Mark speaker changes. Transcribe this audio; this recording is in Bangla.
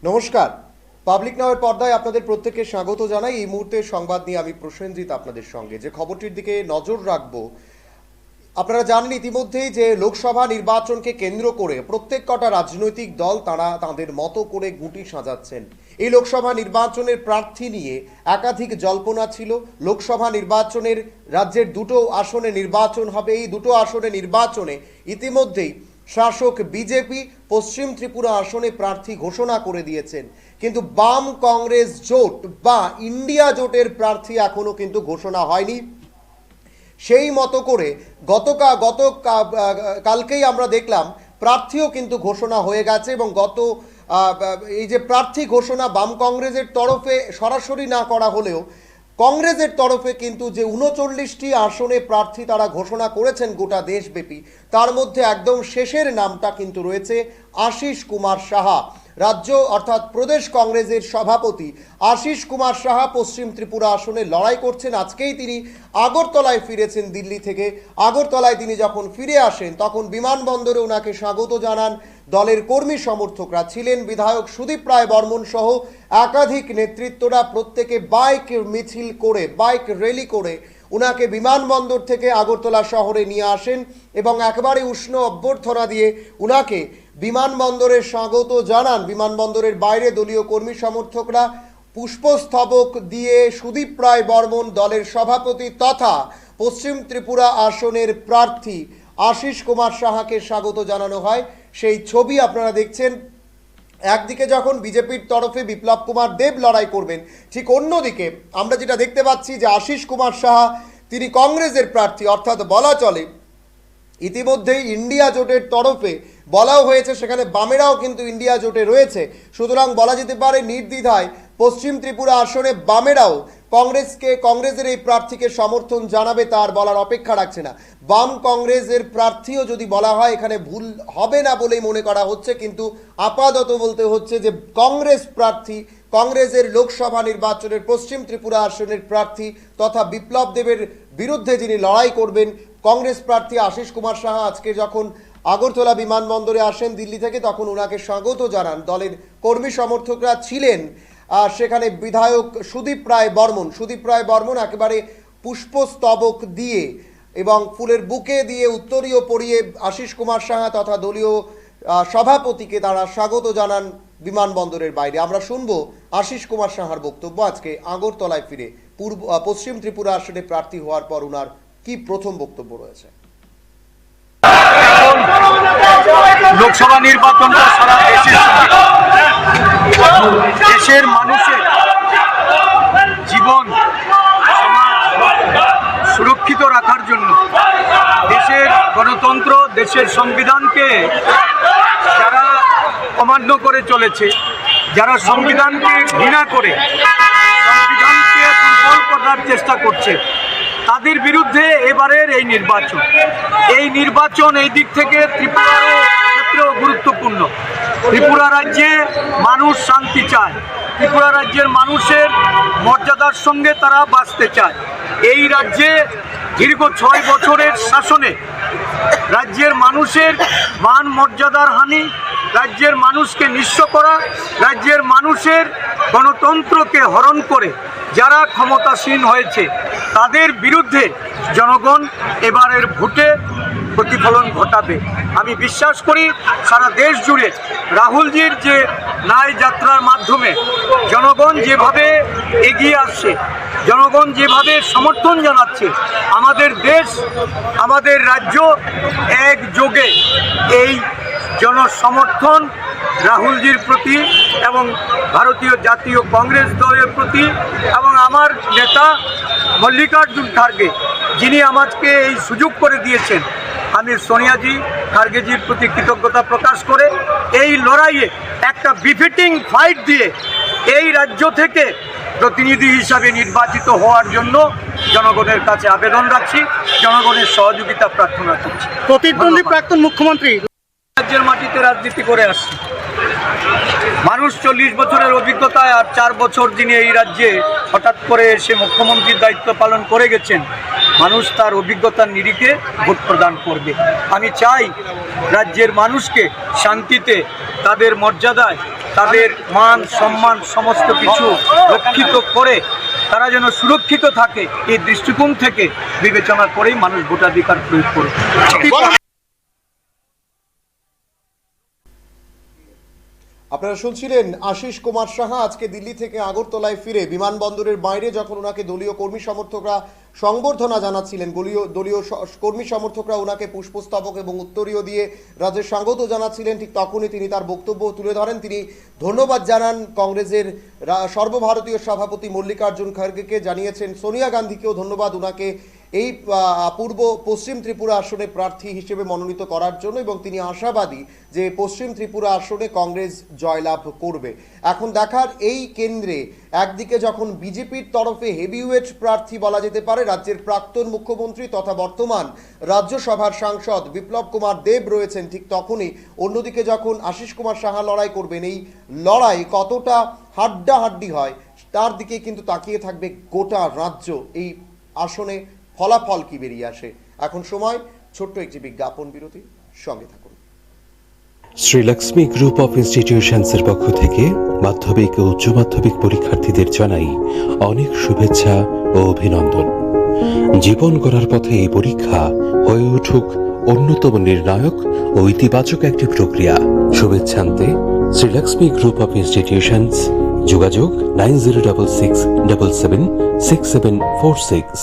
Speaker 1: নমস্কার, পাবলিক নাওয়ের পর্দায় আপনাদের প্রত্যেককে স্বাগত জানাই। এই মুহূর্তে সংবাদ নিয়ে আমি প্রসেনজিৎ আপনাদের সঙ্গে। যে খবরটির দিকে নজর রাখবো, আপনারা জানেন ইতিমধ্যেই যে লোকসভা নির্বাচনকে কেন্দ্র করে প্রত্যেক কটা রাজনৈতিক দল তারা তাদের মতো করে গুটি সাজাচ্ছেন। এই লোকসভা নির্বাচনের প্রার্থী নিয়ে একাধিক জল্পনা ছিল। লোকসভা নির্বাচনের রাজ্যের দুটো আসনে নির্বাচন হবে। এই দুটো আসনে নির্বাচনে ইতিমধ্যেই শাসক বিজেপি পশ্চিম ত্রিপুরা আসনে প্রার্থী ঘোষণা করে দিয়েছেন, কিন্তু বাম কংগ্রেস জোট বা ইন্ডিয়া জোটের প্রার্থী এখনো কিন্তু ঘোষণা হয়নি। সেই মতো করে কালকেই আমরা দেখলাম প্রার্থীও কিন্তু ঘোষণা হয়ে গেছে, এবং এই যে প্রার্থী ঘোষণা বাম কংগ্রেসের তরফে সরাসরি না করা হলেও কংগ্রেসের তরফে কিন্তু যে 39টি আসনে প্রার্থী তারা ঘোষণা করেছেন গোটা দেশব্যাপী, তার মধ্যে একদম শেষের নামটা কিন্তু রয়েছে আশিস কুমার সাহা। রাজ্য অর্থাৎ প্রদেশ কংগ্রেসের সভাপতি আশিস কুমার সাহা পশ্চিম ত্রিপুরা আসনে লড়াই করছেন। আজকেই তিনি আগরতলায় ফিরেছেন দিল্লি থেকে। আগরতলায় তিনি যখন ফিরে আসেন তখন বিমানবন্দরে ওনাকে স্বাগত জানান দলের কর্মী সমর্থকরা। ছিলেন বিধায়ক সুদীপ রায় বর্মন সহ একাধিক নেতৃত্বরা, প্রত্যেকে বাইক মিছিল করে, বাইক র্যালি করে উনাকে বিমানবন্দর থেকে আগরতলা শহরে নিয়ে আসেন এবং একেবারে উষ্ণ অভ্যর্থনা দিয়ে উনাকে বিমানবন্দরে স্বাগত জানান। বিমানবন্দরের বাইরে দলীয় কর্মী সমর্থকরা পুষ্পস্তবক দিয়ে সুদীপ রায় বর্মন দলের সভাপতি তথা পশ্চিম ত্রিপুরা আসনের প্রার্থী আশিস কুমার সাহাকে স্বাগত জানানো হয়। সেই ছবি আপনারা দেখছেন। একদিকে যখন বিজেপির তরফে বিপ্লব কুমার দেব লড়াই করবেন, ঠিক অন্যদিকে আমরা যেটা দেখতে পাচ্ছি যে আশিস কুমার সাহা তিনি কংগ্রেসের প্রার্থী। অর্থাৎ বলা চলে ইতিমধ্যেই ইন্ডিয়া জোটের তরফে বলাও হয়েছে, সেখানে বামেরাও কিন্তু ইন্ডিয়া জোটে রয়েছে। সুতরাং বলা যেতে পারে নির্দ্বিধায় পশ্চিম ত্রিপুরা আসনে বামেরাও কংগ্রেসের এই প্রার্থীকে সমর্থন জানাবে, তার বলার অপেক্ষা রাখছে না। বাম কংগ্রেসের প্রার্থীও যদি বলা হয় এখানে ভুল হবে না বলেই মনে করা হচ্ছে, কিন্তু আপাতত বলতে হচ্ছে যে কংগ্রেস প্রার্থী, কংগ্রেসের লোকসভা নির্বাচনের পশ্চিম ত্রিপুরা আসনের প্রার্থী তথা বিপ্লব দেবের বিরুদ্ধে যিনি লড়াই করবেন কংগ্রেস প্রার্থী আশিস কুমার সাহা আজকে যখন আগরতলা বিমানবন্দরে আসেন দিল্লি থেকে, তখন ওনাকে স্বাগত জানান দলের কর্মী সমর্থকরা। ছিলেন সেখানে বিধায়ক সুদীপ রায় বর্মন একেবারে পুষ্পস্তবক দিয়ে এবং ফুলের বুকে দিয়ে উত্তরীয় পরিয়ে আশিস কুমার সাহা তথা দলীয় সভাপতিকে তারা স্বাগত জানান বিমানবন্দরের বাইরে। আমরা শুনবো আশিস কুমার সাহার বক্তব্য আজকে আগরতলায় ফিরে পশ্চিম ত্রিপুরা আসনে প্রার্থী হওয়ার পর ওনার কি প্রথম বক্তব্য রয়েছে।
Speaker 2: লোকসভা নির্বাচনটা সারা দেশের মানুষের জীবন সুরক্ষিত রাখার জন্য, দেশের গণতন্ত্র, দেশের সংবিধানকে যারা অমান্য করে চলেছে, যারা সংবিধানকে ঘৃণা করে সংবিধানকে দুর্বল করার চেষ্টা করছে, তাদের বিরুদ্ধে এবারের এই নির্বাচন এই দিক থেকে ত্রিপুরারও ক্ষেত্রেও গুরুত্বপূর্ণ। ত্রিপুরা রাজ্যে মানুষ শান্তি চায়, ত্রিপুরা রাজ্যের মানুষের মর্যাদার সঙ্গে তারা বাঁচতে চায়। এই রাজ্যে দীর্ঘ 6 বছরের শাসনে রাজ্যের মানুষের মান মর্যাদার হানি, রাজ্যের মানুষকে নিঃস্ব করা, রাজ্যের মানুষের গণতন্ত্রকে হরণ করে যারা ক্ষমতাসীন হয়েছে তাদের বিরুদ্ধে জনগণ এবারের ভোটে প্রতিফলন ঘটাবে। আমি বিশ্বাস করি সারা দেশ জুড়ে রাহুলজির যে ন্যায় যাত্রার মাধ্যমে জনগণ যেভাবে এগিয়ে আসছে, জনগণ যেভাবে সমর্থন জানাচ্ছে, আমাদের দেশ, আমাদের রাজ্য একযোগে এই জনসমর্থন রাহুলজির প্রতি এবং ভারতীয় জাতীয় কংগ্রেস দলের প্রতি এবং আমার নেতা মল্লিকার্জুন খার্গে যিনি আমাকে এই সুযোগ করে দিয়েছেন, আমি সোনিয়াজি খার্গেজির প্রতি কৃতজ্ঞতা প্রকাশ করে এই লড়াইয়ে একটা বিফিটিং ফাইট দিয়ে এই রাজ্য থেকে প্রতিনিধি হিসাবে নির্বাচিত হওয়ার জন্য জনগণের কাছে আবেদন রাখছি, জনগণের সহযোগিতা প্রার্থনা করছি।
Speaker 3: প্রতিদ্বন্দ্বী প্রাক্তন মুখ্যমন্ত্রী
Speaker 2: রাজ্যের মাটিতে রাজনীতি করে আসছে মানুষ, 40 বছরের অভিজ্ঞতায় আর 4 বছর যিনি এই রাজ্যে হঠাৎ করে এসে মুখ্যমন্ত্রীর দায়িত্ব পালন করে গেছেন, মানুষ তার অভিজ্ঞতার নিরিখে ভোট প্রদান করবে। আমি চাই রাজ্যের মানুষকে শান্তিতে, তাদের মর্যাদায় তাদের মান সম্মান সমস্ত কিছু রক্ষিত করে তারা যেন সুরক্ষিত থাকে, এই দৃষ্টিকোণ থেকে বিবেচনা করেই মানুষ ভোটাধিকার প্রয়োগ করে।
Speaker 1: আপনারা শুনছিলেন আশিস কুমার সাহা আজকে দিল্লি থেকে আগরতলায় ফিরে বিমানবন্দরের বাইরে যখন ওনাকে দলীয় কর্মী সমর্থকরা সংবর্ধনা জানাচ্ছিলেন, দলীয় কর্মী সমর্থকরা ওনাকে পুষ্পস্তবক এবং উত্তরীয় দিয়ে রাজ্যের স্বাগত জানাচ্ছিলেন, ঠিক তখনই তিনি তার বক্তব্য তুলে ধরেন। তিনি ধন্যবাদ জানান কংগ্রেসের সর্বভারতীয় সভাপতি মল্লিকার্জুন খড়গেকে, জানিয়েছেন সোনিয়া গান্ধীকেও ধন্যবাদ ওনাকে এই পূর্ব পশ্চিম ত্রিপুরা আসনে প্রার্থী হিসেবে মনোনীত করার জন্য, এবং তিনি আশাবাদী যে পশ্চিম ত্রিপুরা আসনে কংগ্রেস জয়লাভ করবে। এখন দেখার এই কেন্দ্রে একদিকে যখন বিজেপির তরফে হেভিওয়েট প্রার্থী বলা যেতে পারে রাজ্যের প্রাক্তন মুখ্যমন্ত্রী তথা বর্তমান রাজ্যসভার সাংসদ বিপ্লব কুমার দেব রয়েছেন, ঠিক তখনই অন্যদিকে যখন আশিস কুমার সাহা লড়াই করবেন, এই লড়াই কতটা হাড্ডাহাড্ডি হয় তার দিকে কিন্তু তাকিয়ে থাকবে গোটা রাজ্য। এই আসনে ফলাফল কি বেরিয়ে আসে। এখন সময় ছোট্ট একটি বিজ্ঞাপন বিরতি, সঙ্গে থাকুন।
Speaker 4: শ্রীলক্ষ্মী গ্রুপ অফ ইনস্টিটিউশনসের পক্ষ থেকে মাধ্যমিক ও উচ্চ মাধ্যমিক পরীক্ষার্থীদের জানাই অনেক শুভেচ্ছা ও অভিনন্দন। জীবন গড়ার পথে এই পরীক্ষা হয়ে উঠুক অন্যতম নির্ণায়ক ও ইতিবাচক একটি প্রক্রিয়া। শুভেচ্ছান্তে শ্রীলক্ষ্মী গ্রুপ অফ ইনস্টিটিউশনস, যোগাযোগ 9066776746।